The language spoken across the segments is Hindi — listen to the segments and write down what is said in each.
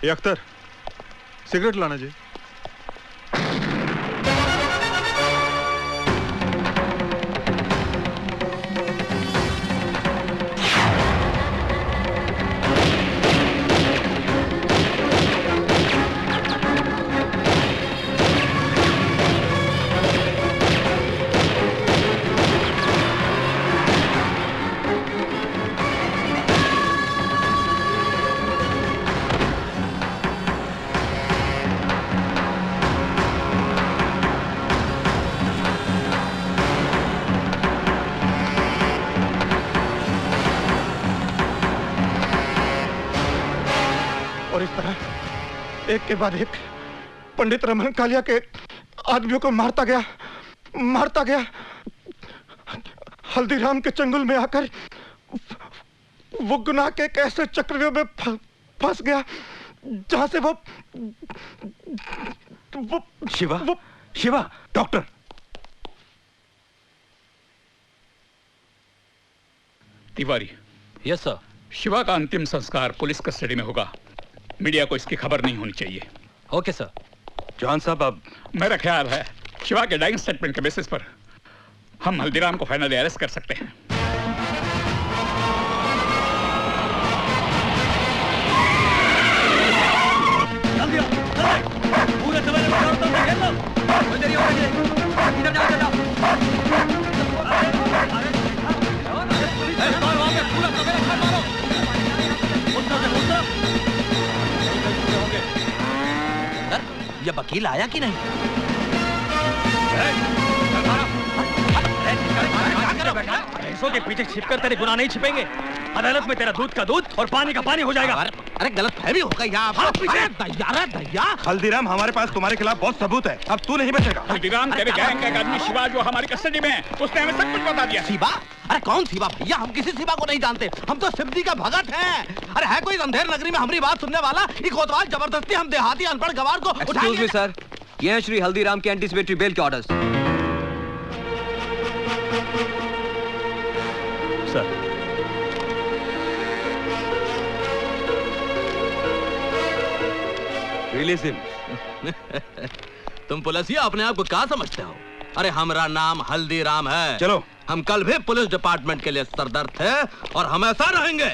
ये अख्तर, सिगरेट लाना जी। एक के बाद एक पंडित रमन कालिया के आदमियों को मारता गया। हल्दीराम के चंगुल में आकर वो गुनाह के एक ऐसे चक्रव्यूह में फंस गया जहां से वो Shiva doctor. Tiwari. Yes sir. Shiva का अंतिम संस्कार पुलिस कस्टडी में होगा, मीडिया को इसकी खबर नहीं होनी चाहिए। Okay sir. जॉन साहब, अब मेरा ख्याल है शिवा के डाइंग स्टेटमेंट के बेसिस पर हम हल्दीराम को फाइनली अरेस्ट कर सकते हैं। पूरे सवेरे ये वकील आया कि नहीं? भैंसों के पीछे छिपकर तेरे गुनाह नहीं छिपेंगे। अदालत में तेरा दूध का दूध और पानी का पानी हो जाएगा। अरे गलत फहमी हो गई दया। हल्दीराम, हमारे पास तुम्हारे खिलाफ बहुत सबूत है, अब तू नहीं बचेगा। हल्दीराम तेरे गैंग का एक आदमी शिवा जो हमारी कस्टडी में है, उसने हमें सब कुछ बता दिया। शिवा? अरे कौन शिवा भैया? हम किसी शिवा को नहीं जानते, हम तो सिद्धि का भगत हैं। अरे है कोई अंधेर नगरी में हमारी बात सुनने वाला? ये कोतवाल जबरदस्ती हम देहाती अनपढ़ गवार को उठाएंगे। सर, ये हैं श्री हल्दीराम के एंटीसिपेटरी बेल के ऑर्डर्स। Sir, release him. तुम पुलिसिया अपने आप को क्या समझते हो? अरे हमारा नाम हल्दीराम है। चलो, हम कल भी पुलिस डिपार्टमेंट के लिए सरदर्द थे और हमेशा रहेंगे।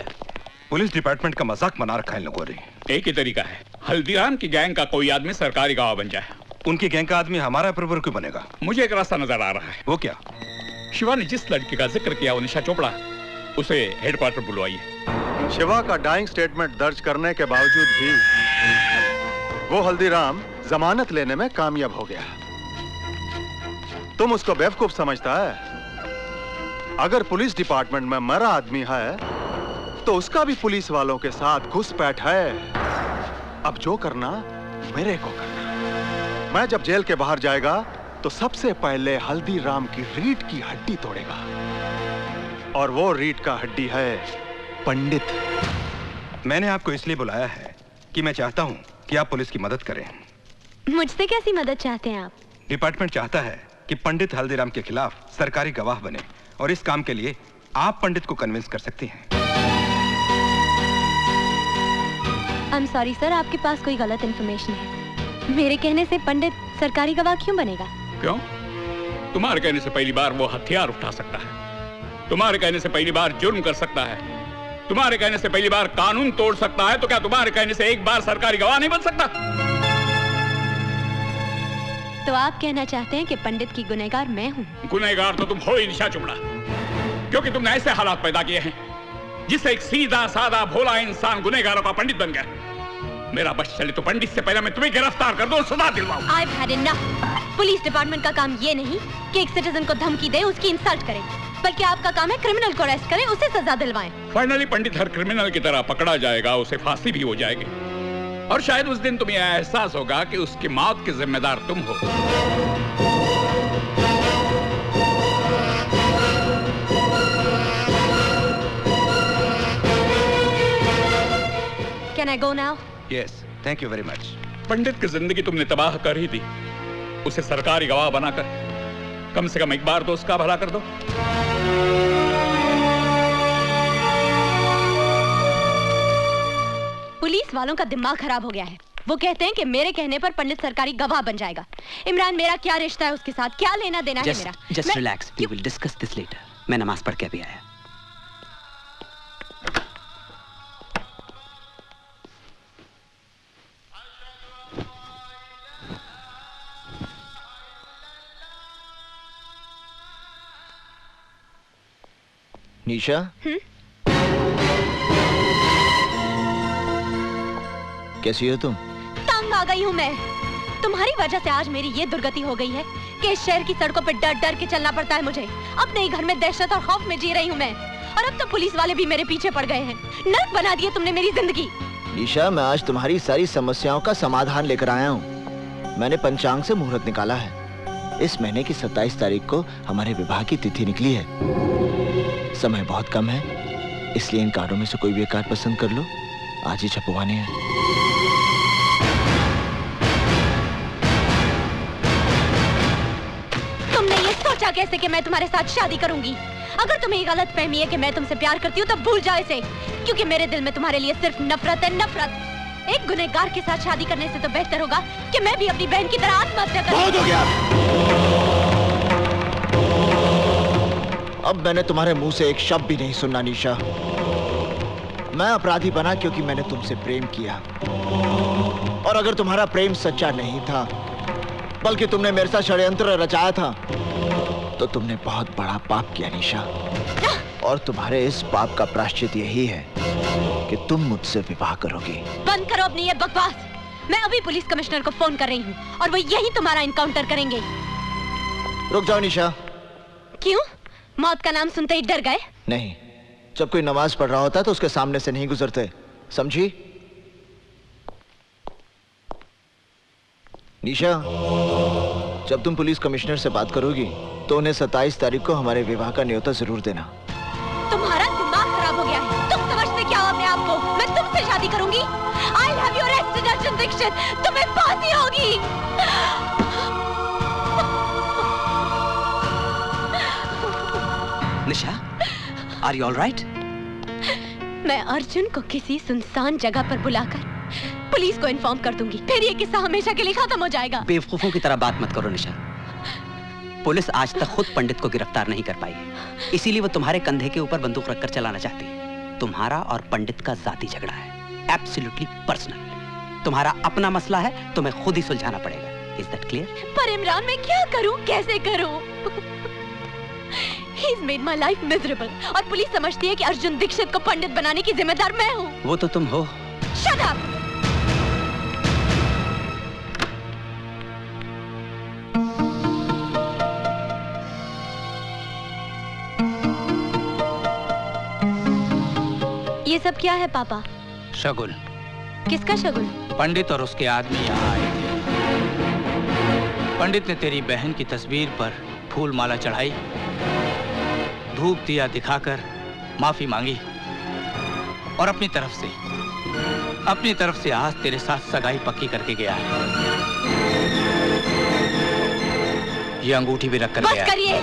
पुलिस डिपार्टमेंट का मजाक बना रखा है इन लोगों ने। एक ही तरीका है, हल्दीराम की गैंग का कोई आदमी सरकारी गवाह बन जाए। उनकी गैंग का आदमी हमारा अप्रूवर क्यों बनेगा? मुझे एक रास्ता नजर आ रहा है। वो क्या? शिवा ने जिस लड़की का जिक्र किया वो निशा चोपड़ा, उसे हेडक्वार्टर बुलवाइए। शिवा का डाइंग स्टेटमेंट दर्ज करने के बावजूद भी वो हल्दीराम जमानत लेने में कामयाब हो गया। तुम उसको बेवकूफ समझता है? अगर पुलिस डिपार्टमेंट में मरा आदमी है तो उसका भी पुलिस वालों के साथ घुसपैठ है। अब जो करना मेरे को करना। मैं जब जेल के बाहर जाएगा तो सबसे पहले हल्दीराम की रीढ़ की हड्डी तोड़ेगा, और वो रीढ़ का हड्डी है पंडित। मैंने आपको इसलिए बुलाया है कि मैं चाहता हूं कि आप पुलिस की मदद करें। मुझसे कैसी मदद चाहते हैं आप? डिपार्टमेंट चाहता है कि पंडित हल्दीराम के खिलाफ सरकारी गवाह बने, और इस काम के लिए आप पंडित को कन्विंस कर सकती हैं। I'm sorry सर, आपके पास कोई गलत इन्फॉर्मेशन है। मेरे कहने से पंडित सरकारी गवाह क्यों बनेगा? क्यों? तुम्हारे कहने से पहली बार वो हथियार उठा सकता है, तुम्हारे कहने से पहली बार जुर्म कर सकता है, तुम्हारे कहने से पहली बार कानून तोड़ सकता है, तो क्या तुम्हारे कहने से एक बार सरकारी गवाह नहीं बन सकता? तो आप कहना चाहते हैं कि पंडित की गुनहगार मैं हूँ? गुनहगार तो तुम हो ही निशा चोपड़ा, क्योंकि तुमने ऐसे हालात पैदा किए हैं जिससे एक सीधा साधा भोला इंसान गुनहगारों का पंडित बन गया। मेरा बस चले तो पंडित से पहले मैं तुम्हें गिरफ्तार कर दूं और सजा दिलवाऊं। I've had enough। Police department का काम ये नहीं कि एक सिटीजन को धमकी दे, उसकी इंसल्ट करे, बल्कि आपका काम है क्रिमिनल को अरेस्ट करें, उसे सजा दिलवाएं। फाइनली पंडित हर क्रिमिनल की तरह पकड़ा जाएगा, उसे फांसी भी हो जाएगी, और शायद उस दिन तुम्हें एहसास होगा कि उसकी मौत के जिम्मेदार तुम हो। Can I go now? Yes, thank you very much. पंडित की जिंदगी तुमने तबाह कर ही दी, उसे सरकारी गवाह बनाकर कम से कम एक बार तो उसका भला कर दो। पुलिस वालों का दिमाग खराब हो गया है। वो कहते हैं कि मेरे कहने पर पंडित सरकारी गवाह बन जाएगा। इमरान, मेरा क्या रिश्ता है उसके साथ, क्या लेना देना है मेरा? Just relax. We will discuss this later. मैं नमाज पढ़ के अभी आया। निशा, कैसी हो तुम? तंग आ गई हूँ मैं। तुम्हारी वजह से आज मेरी ये दुर्गति हो गई है कि इस शहर की सड़कों पर डर डर के चलना पड़ता है मुझे। अपने ही घर में दहशत और खौफ में जी रही हूँ मैं, और अब तो पुलिस वाले भी मेरे पीछे पड़ गए हैं। नर्क बना दिए तुमने मेरी जिंदगी। निशा, मैं आज तुम्हारी सारी समस्याओं का समाधान लेकर आया हूँ। मैंने पंचांग से मुहूर्त निकाला है। इस महीने की 27 तारीख को हमारे विवाह की तिथि निकली है। समय बहुत कम है, इसलिए इन कार्डों में से कोई भी एक कार्ड पसंद कर लो। आज ही छपवाने हैं। तुमने ये सोचा कैसे कि मैं तुम्हारे साथ शादी करूंगी? अगर तुम्हें गलत फहमी है कि मैं तुमसे प्यार करती हूँ तो भूल जाओ इसे, क्योंकि मेरे दिल में तुम्हारे लिए सिर्फ नफरत है, नफरत। एक गुनहगार के साथ शादी करने से तो बेहतर होगा कि मैं भी अपनी बहन की तरह आत्महत्या करूं। बहुत हो गया। अब मैंने तुम्हारे मुंह से एक शब्द भी नहीं सुनना निशा। मैं अपराधी बना क्योंकि मैंने तुमसे प्रेम किया, और अगर तुम्हारा प्रेम सच्चा नहीं था बल्कि तुमने मेरे साथ षड्यंत्र रचाया था तो तुमने बहुत बड़ा पाप किया निशा। और तुम्हारे इस पाप का प्रायश्चित यही है कि तुम मुझसे विवाह करोगी। बंद करो अपनी ये बकवास। मैं अभी पुलिस कमिश्नर को फोन कर रही हूँ और वो यही तुम्हारा इनकाउंटर करेंगे। रुक जाओ निशा। क्यों? मौत का नाम सुनते ही डर गए? नहीं, जब कोई नमाज पढ़ रहा होता तो उसके सामने से नहीं गुजरते, समझी? निशा, जब तुम पुलिस कमिश्नर से बात करोगी तो उन्हें 27 तारीख को हमारे विवाह का न्योता जरूर देना। तुम्हारा दिमाग खराब हो गया है। तुम समझते क्या हो अपने आप को? मैं तुमसे शादी करूंगी। I'll have you arrested, Arjun Dixit. तुम्हें फांसी होगी। निशा, are you all right? मैं अर्जुन को किसी सुनसान जगह पर बुलाकर पुलिस को इन्फॉर्म कर दूंगी। फिर ये किस्सा हमेशा के लिए खत्म हो जाएगा। बेवकूफों की तरह बात मत करो निशा। पुलिस आज तक खुद पंडित को गिरफ्तार नहीं कर पाई, इसीलिए वो तुम्हारे कंधे के ऊपर बंदूक रखकर चलाना चाहती है। तुम्हारा और पंडित का जाती झगड़ा है, एब्सोल्युटली पर्सनल। तुम्हारा अपना मसला है, तुम्हें खुद ही सुलझाना पड़ेगा। Is that clear? पर इमरान, मैं क्या करूं, कैसे करूं? He's made my life miserable, और पुलिस समझती है कि अर्जुन दीक्षित को पंडित बनाने की जिम्मेदार मैं हूँ। वो तो तुम हो। Shut up! ये सब क्या है पापा? शगुन। किसका शगुन? पंडित और उसके आदमी यहाँ आए थे। पंडित ने तेरी बहन की तस्वीर पर फूल माला चढ़ाई, धूप दिया दिखाकर माफी मांगी, और अपनी तरफ से आज तेरे साथ सगाई पक्की करके गया है। ये अंगूठी भी रख कर गया है। बस करिए।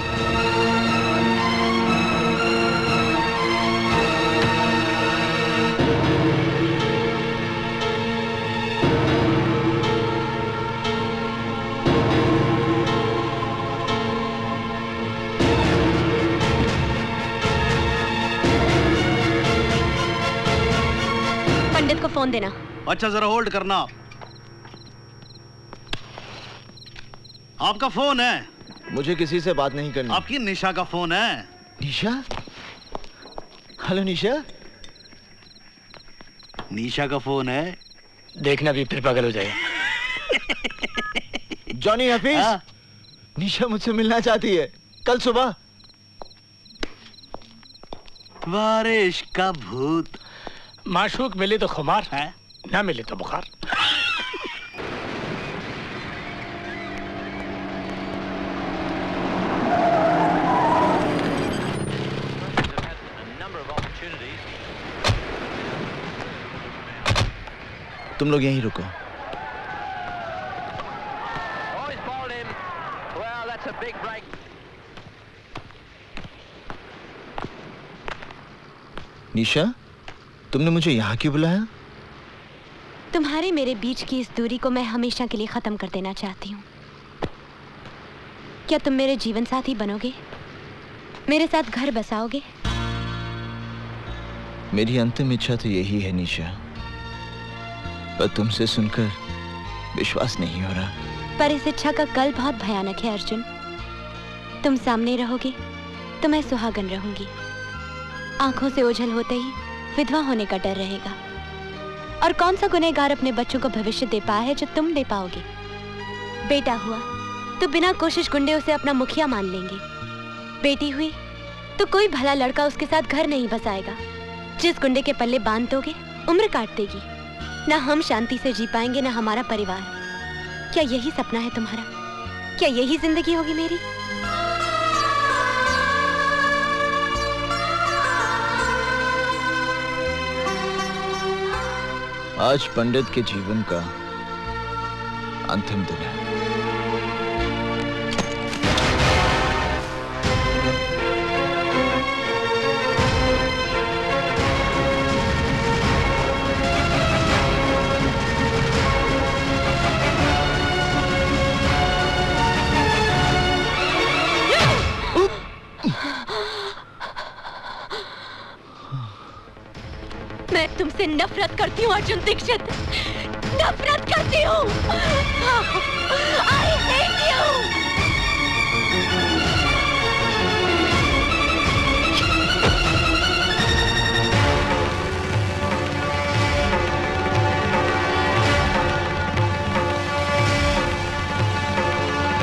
पंडित को फोन देना। अच्छा, जरा होल्ड करना। आपका फोन है? मुझे किसी से बात नहीं करनी। आपकी निशा का फोन है। निशा? हेलो निशा। निशा का फोन है। देखना भी फिर पागल हो जाएगा। जॉनी हफीज, निशा मुझसे मिलना चाहती है कल सुबह। बारिश का भूत। माशूक मिले तो खुमार है, ना मिले तो बुखार। तुम लोग यहीं रुको। निशा, तुमने मुझे यहाँ क्यों बुलाया? तुम्हारे मेरे बीच की इस दूरी को मैं हमेशा के लिए खत्म कर देना चाहती हूँ। क्या तुम मेरे जीवन साथी बनोगे? मेरे साथ घर बसाओगे? मेरी अंतिम इच्छा तो यही है निशा, पर तुमसे सुनकर विश्वास नहीं हो रहा। पर इस इच्छा का कल बहुत भयानक है अर्जुन। तुम सामने रहोगे तो मैं सुहागन रहूंगी। आंखों से ओझल होते ही विधवा होने का डर रहेगा। और कौन सा गुनहगार अपने बच्चों को भविष्य दे पाया है जो तुम दे पाओगे? बेटा हुआ तो बिना कोशिश गुंडे उसे अपना मुखिया मान लेंगे। बेटी हुई तो कोई भला लड़का उसके साथ घर नहीं बसाएगा। जिस गुंडे के पल्ले बांध दोगे उम्र काट देगी। ना हम शांति से जी पाएंगे ना हमारा परिवार। क्या यही सपना है तुम्हारा? क्या यही जिंदगी होगी मेरी? आज पंडित के जीवन का अंतिम दिन है। मैं तुमसे नफरत करती हूँ अर्जुन दीक्षित, नफरत करती हूँ।